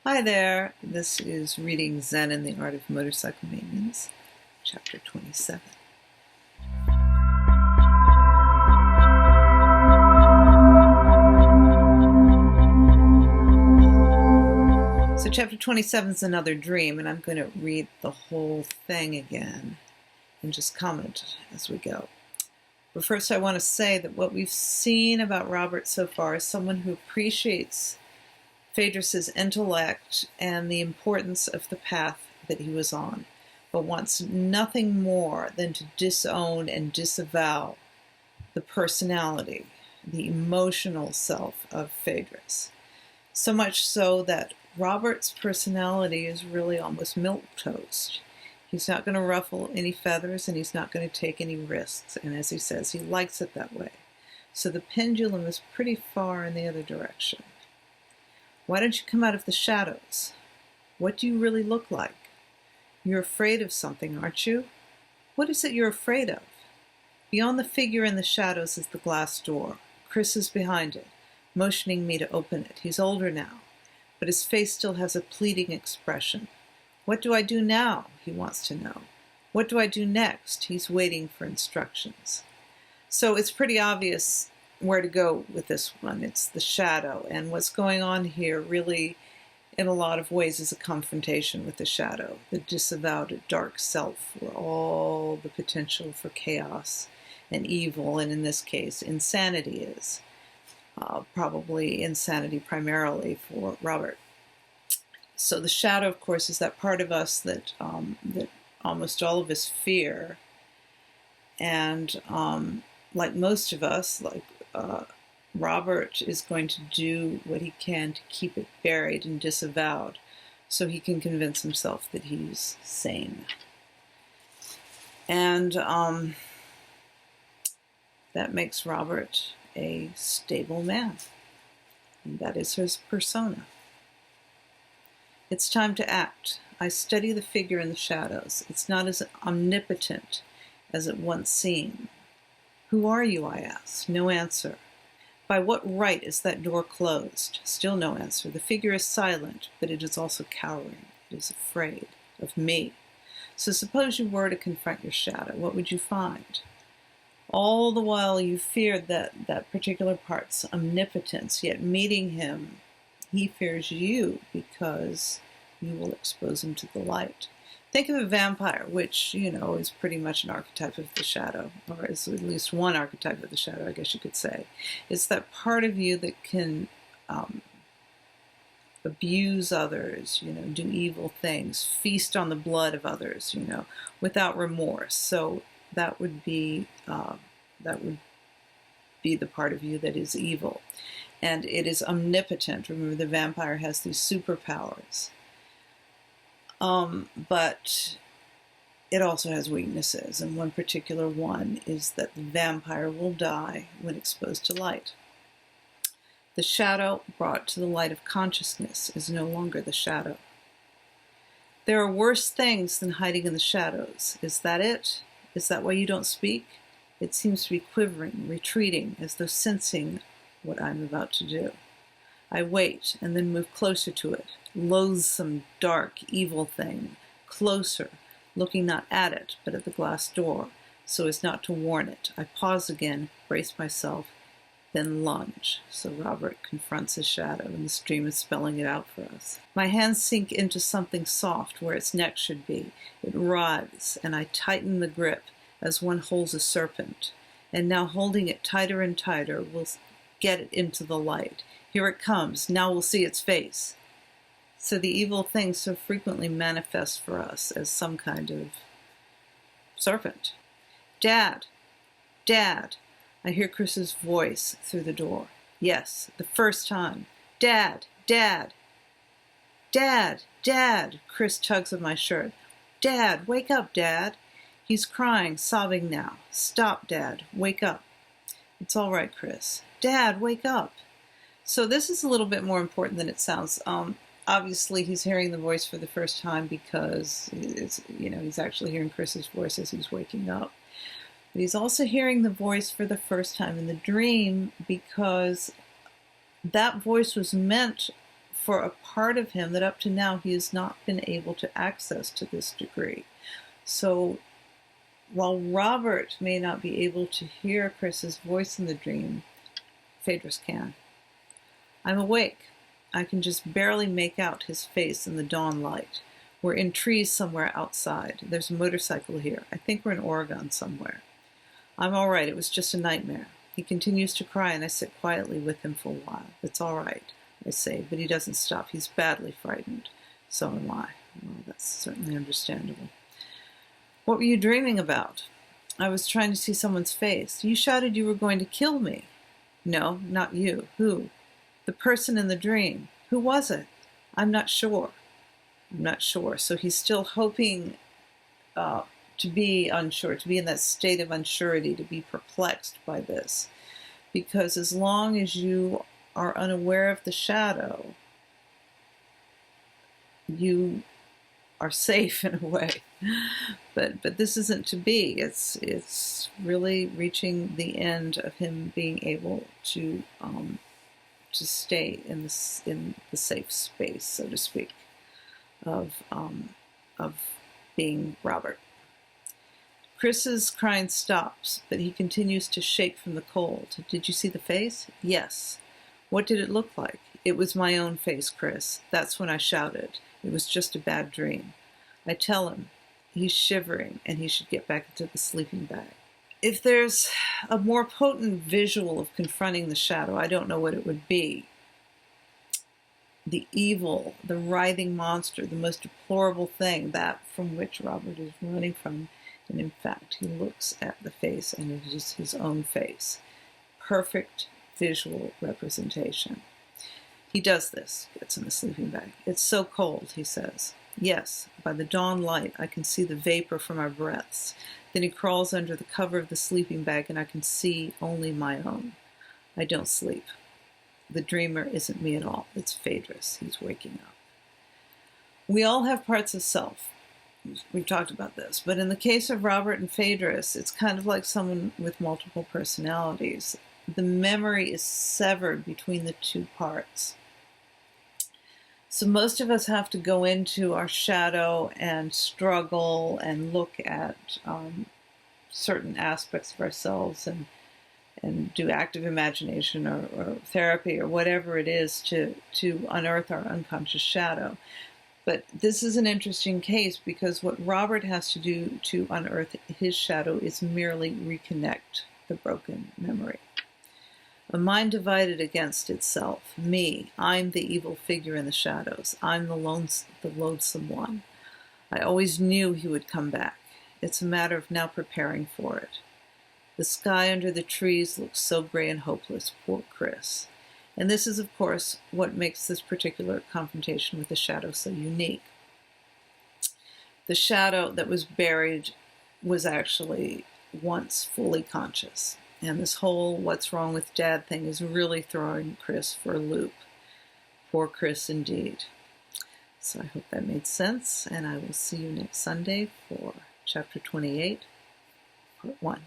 Hi there, this is Reading Zen and the Art of Motorcycle Maintenance, Chapter 27. So Chapter 27 is another dream, and I'm going to read the whole thing again and just comment as we go. But first I want to say that what we've seen about Robert so far is someone who appreciates Phaedrus's intellect and the importance of the path that he was on, but wants nothing more than to disown and disavow the personality, the emotional self of Phaedrus. So much so that Robert's personality is really almost milquetoast. He's not going to ruffle any feathers, and he's not going to take any risks, and as he says, he likes it that way. So the pendulum is pretty far in the other direction. Why don't you come out of the shadows? What do you really look like? You're afraid of something, aren't you? What is it you're afraid of? Beyond the figure in the shadows is the glass door. Chris is behind it, motioning me to open it. He's older now, but his face still has a pleading expression. What do I do now? He wants to know. What do I do next? He's waiting for instructions. So it's pretty obvious where to go with this one. It's the shadow, and what's going on here really in a lot of ways is a confrontation with the shadow, the disavowed dark self, where all the potential for chaos and evil, and in this case insanity, is probably insanity primarily for Robert. So the shadow, of course, is that part of us that almost all of us fear, and like most of us, Robert is going to do what he can to keep it buried and disavowed so he can convince himself that he's sane. And that makes Robert a stable man. And that is his persona. It's time to act. I study the figure in the shadows. It's not as omnipotent as it once seemed. Who are you, I ask. No answer. By what right is that door closed? Still no answer. The figure is silent, but it is also cowering. It is afraid of me. So suppose you were to confront your shadow, what would you find? All the while you feared that particular part's omnipotence, yet meeting him, he fears you because you will expose him to the light. Think of a vampire, which, is pretty much an archetype of the shadow, or is at least one archetype of the shadow, I guess you could say. It's that part of you that can abuse others, do evil things, feast on the blood of others, without remorse. So that would be the part of you that is evil. And it is omnipotent. Remember, the vampire has these superpowers. But it also has weaknesses, and one particular one is that the vampire will die when exposed to light. The shadow brought to the light of consciousness is no longer the shadow. There are worse things than hiding in the shadows. Is that it? Is that why you don't speak? It seems to be quivering, retreating, as though sensing what I'm about to do. I wait and then move closer to it. Loathsome, dark, evil thing. Closer, looking not at it, but at the glass door, so as not to warn it. I pause again, brace myself, then lunge. So Robert confronts his shadow, and the stream is spelling it out for us. My hands sink into something soft where its neck should be. It writhes, and I tighten the grip as one holds a serpent. And now holding it tighter and tighter, we'll get it into the light. Here it comes. Now we'll see its face. So the evil thing so frequently manifests for us as some kind of serpent. Dad! Dad! I hear Chris's voice through the door. Yes, the first time. Dad! Dad! Dad! Dad! Chris tugs at my shirt. Dad! Wake up, Dad! He's crying, sobbing now. Stop, Dad. Wake up. It's all right, Chris. Dad, wake up. So this is a little bit more important than it sounds. Obviously, he's hearing the voice for the first time because he's actually hearing Chris's voice as he's waking up. But he's also hearing the voice for the first time in the dream because that voice was meant for a part of him that up to now he has not been able to access to this degree. So while Robert may not be able to hear Chris's voice in the dream, Phaedrus can. I'm awake. I can just barely make out his face in the dawn light. We're in trees somewhere outside. There's a motorcycle here. I think we're in Oregon somewhere. I'm all right. It was just a nightmare. He continues to cry, and I sit quietly with him for a while. It's all right, I say, but he doesn't stop. He's badly frightened. So am I. Well, that's certainly understandable. What were you dreaming about? I was trying to see someone's face. You shouted you were going to kill me. No, not you. Who? The person in the dream. Who was it? I'm not sure. I'm not sure. So he's still hoping to be unsure, to be in that state of unsurety, to be perplexed by this. Because as long as you are unaware of the shadow, you are safe in a way. But this isn't to be. It's really reaching the end of him being able to stay in the safe space, so to speak, of being Robert. Chris's crying stops, but he continues to shake from the cold. Did you see the face? Yes. What did it look like? It was my own face, Chris. That's when I shouted. It was just a bad dream. I tell him he's shivering and he should get back into the sleeping bag. If there's a more potent visual of confronting the shadow, I don't know what it would be. The evil, the writhing monster, the most deplorable thing, that from which Robert is running from. And in fact, he looks at the face and it is his own face. Perfect visual representation. He does this, gets in the sleeping bag. It's so cold, he says. Yes, by the dawn light, I can see the vapor from our breaths. Then he crawls under the cover of the sleeping bag and I can see only my own. I don't sleep. The dreamer isn't me at all. It's Phaedrus. He's waking up. We all have parts of self. We've talked about this. But in the case of Robert and Phaedrus, it's kind of like someone with multiple personalities. The memory is severed between the two parts. So most of us have to go into our shadow and struggle and look at certain aspects of ourselves and do active imagination or therapy or whatever it is to unearth our unconscious shadow. But this is an interesting case because what Robert has to do to unearth his shadow is merely reconnect the broken memory. A mind divided against itself. Me. I'm the evil figure in the shadows. I'm the loathsome one. I always knew he would come back. It's a matter of now preparing for it. The sky under the trees looks so gray and hopeless. Poor Chris. And this is, of course, what makes this particular confrontation with the shadow so unique. The shadow that was buried was actually once fully conscious. And this whole what's wrong with Dad thing is really throwing Chris for a loop. Poor Chris indeed. So I hope that made sense, and I will see you next Sunday for Chapter 28, Part 1.